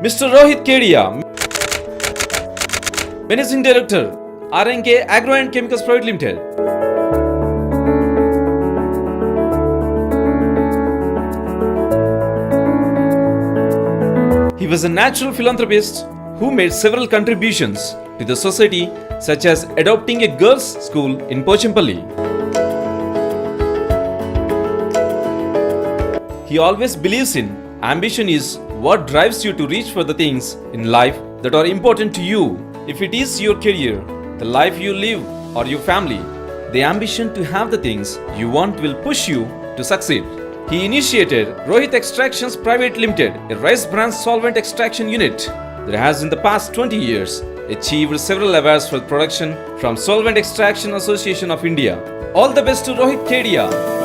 Mr. Rohit Kedia, Managing Director, RNK Agro and Chemicals Private Limited. He was a natural philanthropist who made several contributions to the society, such as adopting a girls' school in Pochampalli. He always believes in ambition is what drives you to reach for the things in life that are important to you. If it is your career, the life you live, or your family, the ambition to have the things you want will push you to succeed. He initiated Rohit Extractions Private Limited, a rice bran solvent extraction unit that has in the past 20 years achieved several awards for production from Solvent Extraction Association of India. All the best to Rohit Kedia.